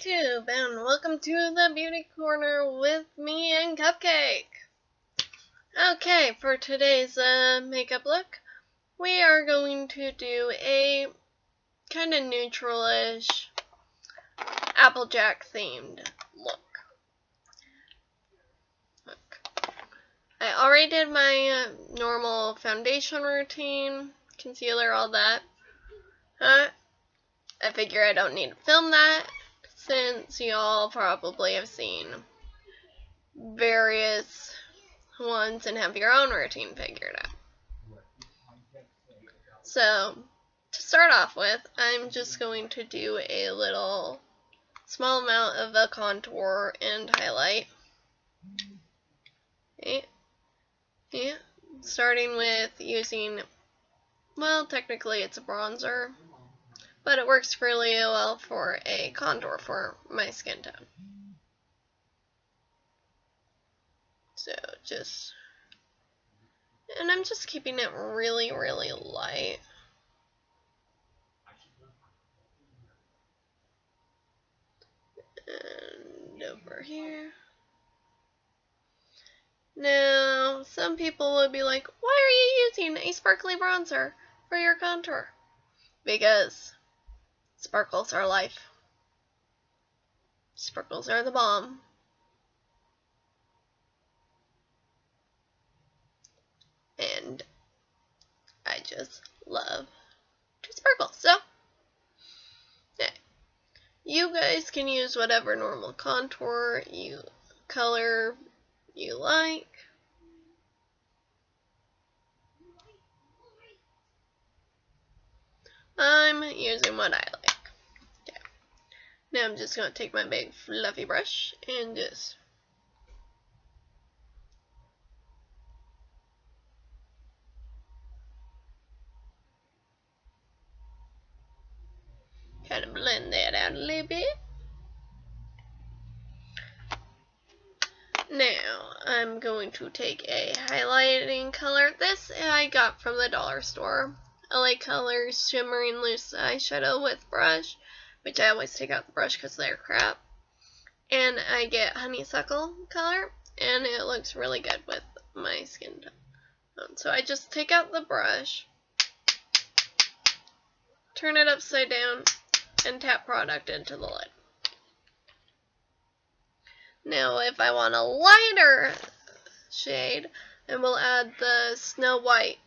YouTube, and welcome to the Beauty Corner with me and Cupcake. Okay, for today's makeup look, we are going to do a kind of neutral-ish Applejack themed look. I already did my normal foundation routine, concealer, all that. I figure I don't need to film that, since y'all probably have seen various ones and have your own routine figured out. So, to start off with, I'm just going to do a little small amount of a contour and highlight. Okay. Yeah. Starting with using, well, technically it's a bronzer, but it works really well for a contour for my skin tone. So and I'm just keeping it really, really light. And over here. Now, some people would be like, why are you using a sparkly bronzer for your contour? Because sparkles are life. Sparkles are the bomb. And I just love to sparkle. So, yeah. You guys can use whatever normal contour color you like. I'm using what I like. Okay. Now I'm just going to take my big fluffy brush and just kind of blend that out a little bit. Now, I'm going to take a highlighting color. This I got from the dollar store. LA Colors Shimmering Loose Eyeshadow with brush, which I always take out the brush because they're crap. And I get honeysuckle color, and it looks really good with my skin tone. So I just take out the brush, turn it upside down, and tap product into the lid. Now, if I want a lighter shade, I will add the Snow White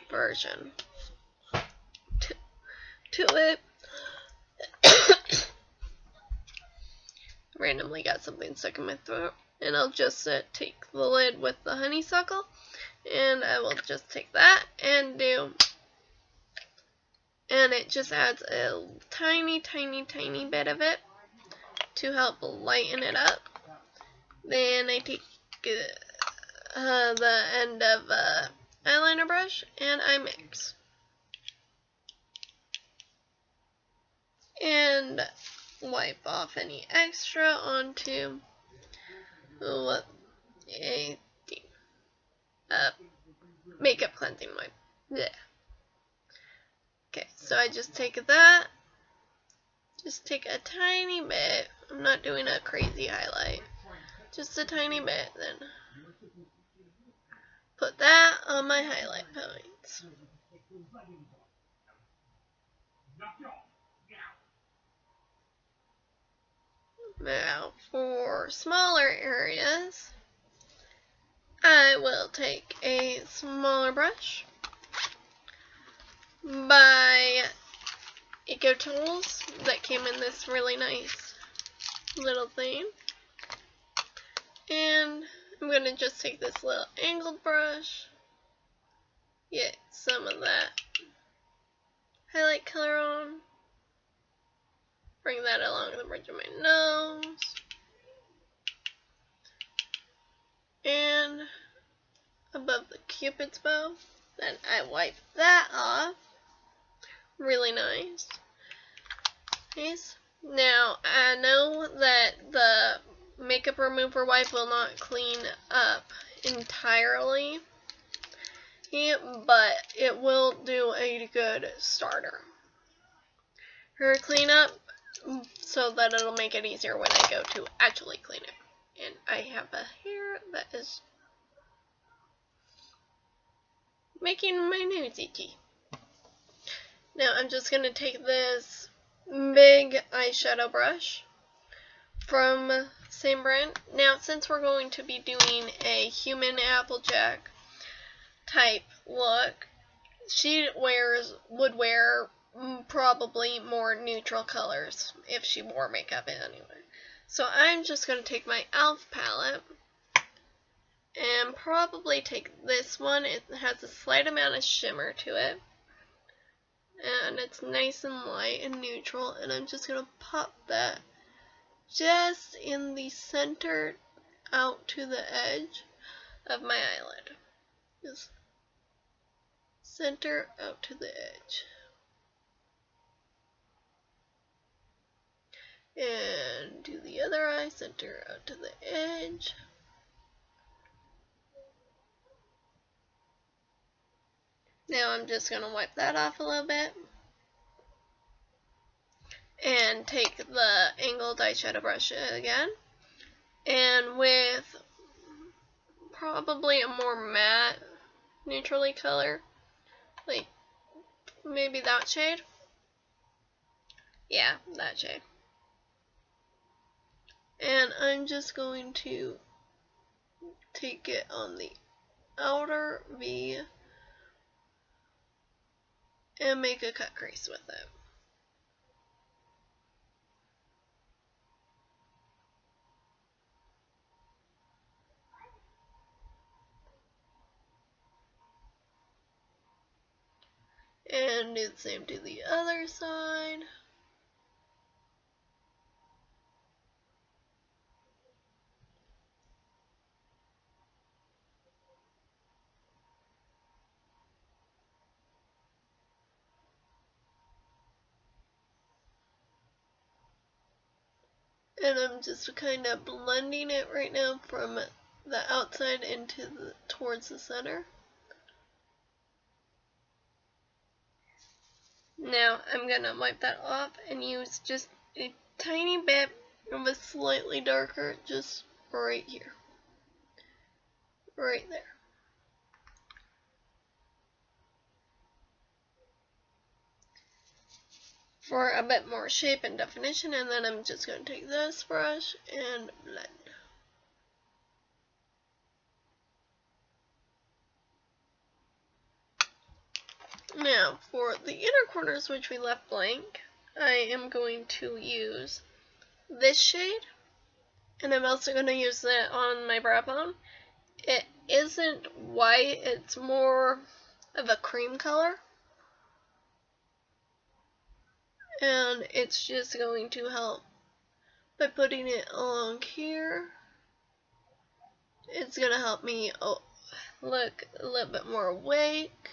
version to it. Randomly got something stuck in my throat, and I'll just take the lid with the honeysuckle, and I will just take that and it just adds a tiny, tiny, tiny bit of it to help lighten it up. Then I take the end of eyeliner brush and I mix. And wipe off any extra onto a makeup cleansing wipe. Yeah. Okay, so I just take that. Just take a tiny bit. I'm not doing a crazy highlight. Just a tiny bit, then put that on my highlight points. Now, for smaller areas, I will take a smaller brush by Eco Tools that came in this really nice little thing. And I'm going to just take this little angled brush, get some of that highlight color on, bring that along the bridge of my nose, and above the Cupid's bow. Then I wipe that off. Really nice. Nice. Now, I know that the makeup remover wipe will not clean up entirely, but it will do a good starter. For cleanup, so that it'll make it easier when I go to actually clean it. And I have a hair that is making my nose itchy. Now I'm just going to take this big eyeshadow brush from same brand. Now since we're going to be doing a human Applejack type look, she would wear probably more neutral colors if she wore makeup anyway. So I'm just going to take my e.l.f. palette and probably take this one. It has a slight amount of shimmer to it, and it's nice and light and neutral, and I'm just going to pop that just in the center out to the edge of my eyelid. Just center out to the edge. And do the other eye, center out to the edge. Now I'm just going to wipe that off a little bit. And take the angled eyeshadow brush again. And with probably a more matte neutrally color, like maybe that shade. Yeah, that shade. And I'm just going to take it on the outer V and make a cut crease with it. And do the same to the other side. And I'm just kind of blending it right now from the outside into towards the center. Now I'm gonna wipe that off and use just a tiny bit of a slightly darker, just right here, right there. For a bit more shape and definition, and then I'm just going to take this brush and blend. Now, for the inner corners, which we left blank, I am going to use this shade, and I'm also going to use that on my brow bone. It isn't white, it's more of a cream color. And it's just going to help by putting it along here. It's going to help me look a little bit more awake.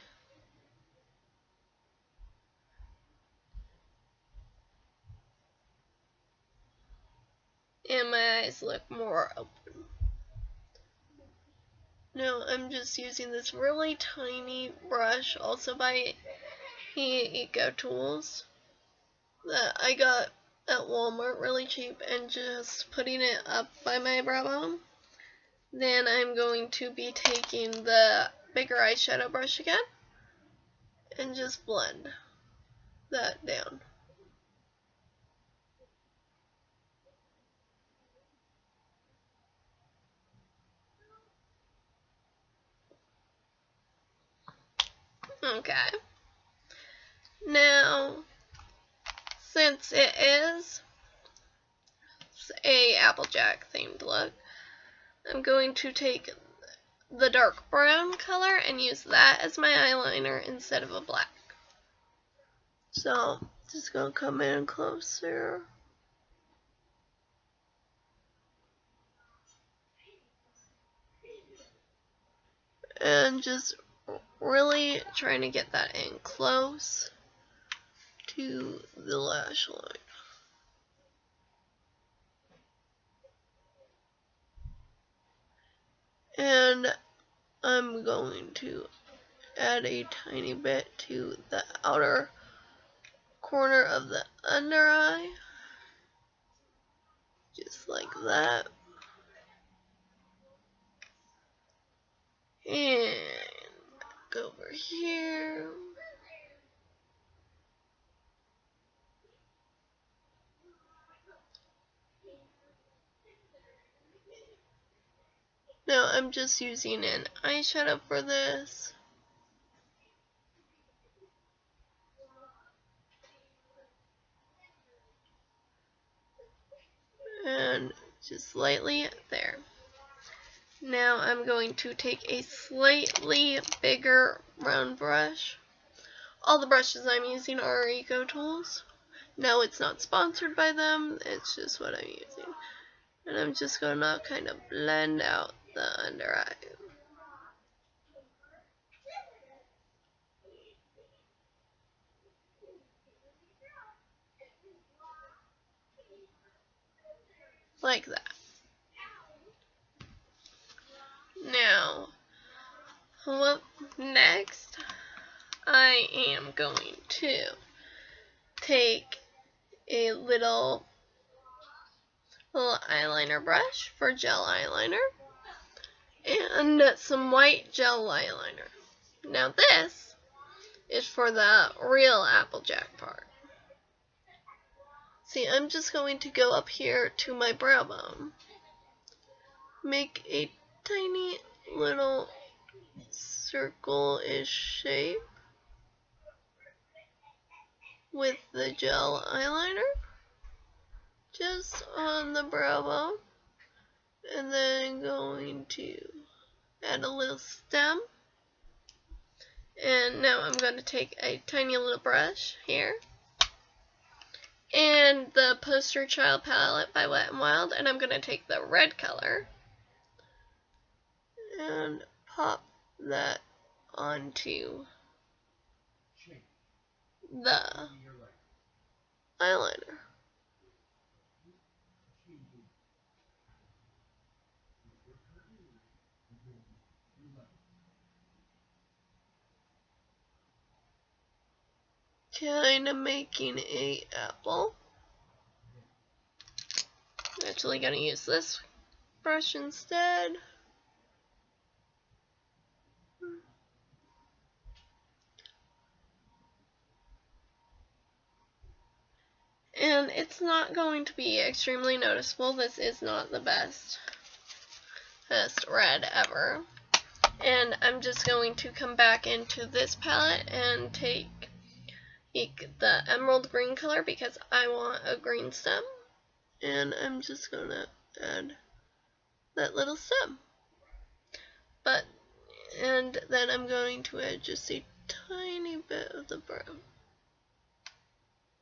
And my eyes look more open. Now I'm just using this really tiny brush, also by Eco Tools, that I got at Walmart really cheap, and just putting it up by my brow bone. Then I'm going to be taking the bigger eyeshadow brush again and just blend that down. Okay. Now, since it is a Applejack themed look, I'm going to take the dark brown color and use that as my eyeliner instead of a black. So, just gonna come in closer. And just really trying to get that in close to the lash line. And I'm going to add a tiny bit to the outer corner of the under eye. like that. And go over here. Now I'm just using an eyeshadow for this. And just lightly there. Now I'm going to take a slightly bigger round brush. All the brushes I'm using are Eco Tools. No, it's not sponsored by them, it's just what I'm using. And I'm just gonna kind of blend out the under eye. Like that. Now, what next? I am going to take a little eyeliner brush for gel eyeliner and some white gel eyeliner. Now this is for the real Applejack part. See, I'm just going to go up here to my brow bone, make a tiny little circle-ish shape with the gel eyeliner just on the brow bone, and then going to add a little stem. And now I'm going to take a tiny little brush here and the Poster Child palette by Wet n Wild, and I'm going to take the red color and pop that onto the eyeliner. Kind of making a apple. I'm actually going to use this brush instead. And it's not going to be extremely noticeable. This is not the best red ever. And I'm just going to come back into this palette and take the emerald green color because I want a green stem. And I'm just going to add that little stem. And then I'm going to add just a tiny bit of the brown.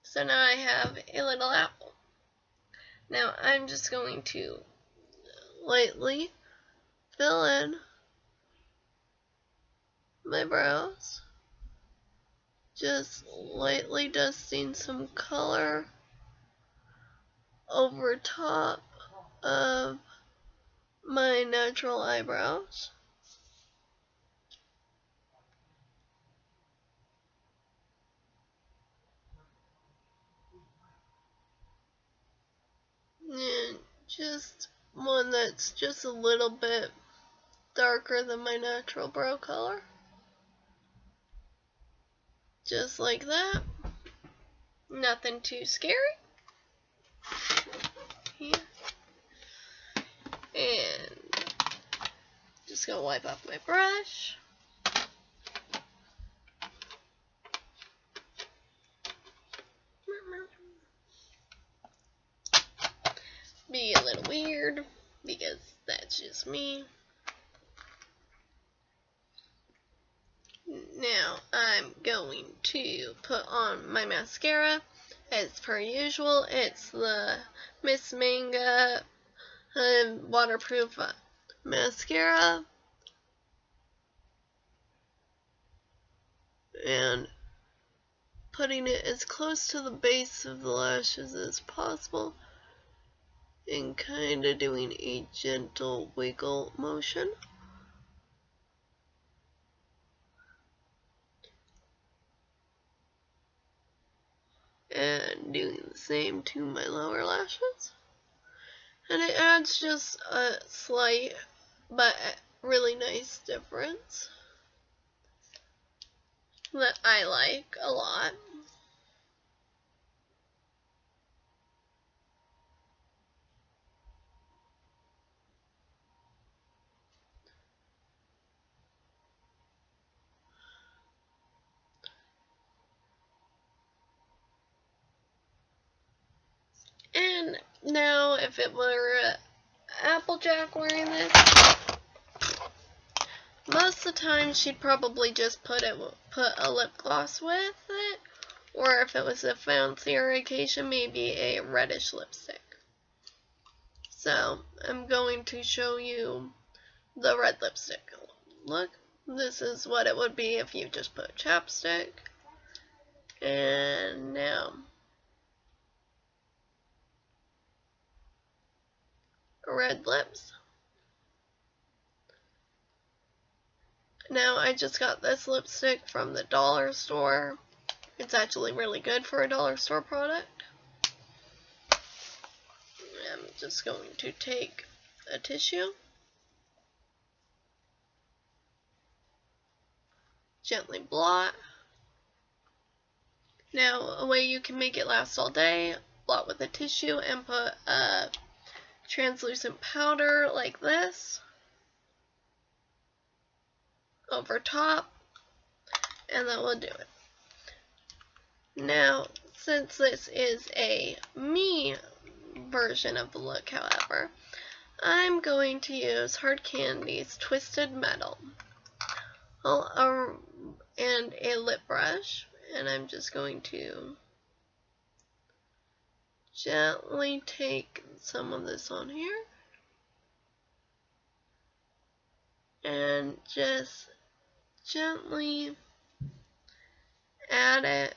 So now I have a little apple. Now I'm just going to lightly fill in my brows, just lightly dusting some color over top of my natural eyebrows. And just one that's just a little bit darker than my natural brow color. Just like that. Nothing too scary. Here. And just gonna wipe off my brush. Be a little weird because that's just me. Now I'm going to put on my mascara. As per usual, it's the Miss Manga waterproof mascara. And putting it as close to the base of the lashes as possible. And kind of doing a gentle wiggle motion. And doing the same to my lower lashes. And it adds just a slight but really nice difference that I like a lot. And now if it were Applejack wearing this, most of the time she'd probably just put a lip gloss with it, or if it was a fancier occasion, maybe a reddish lipstick. So I'm going to show you the red lipstick. Look, this is what it would be if you just put chapstick. And now red lips. Now I just got this lipstick from the dollar store. It's actually really good for a dollar store product. I'm just going to take a tissue, gently blot. Now a way you can make it last all day, blot with a tissue and put a translucent powder like this over top, and that will do it. Now, since this is a me version of the look, however, I'm going to use Hard Candy's Twisted Metal and a lip brush, and I'm just going to gently take some of this on here and just gently add it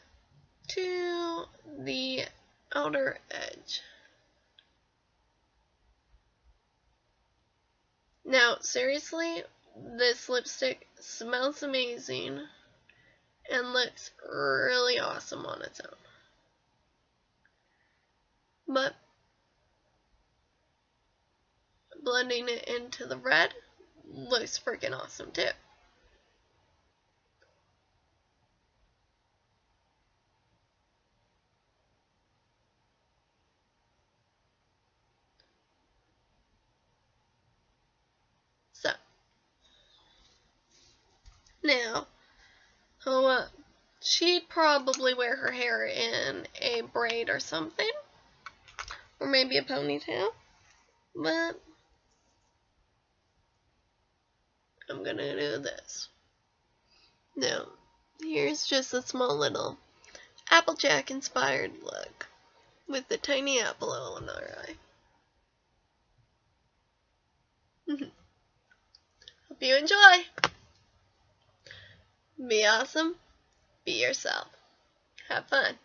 to the outer edge. Now, seriously, this lipstick smells amazing and looks really awesome on its own. But blending it into the red looks freaking awesome too. So, now, she'd probably wear her hair in a braid or something, or maybe a ponytail, but I'm gonna do this. Now, here's just a small little Applejack inspired look with the tiny apple on our eye. Hope you enjoy. Be awesome. Be yourself. Have fun.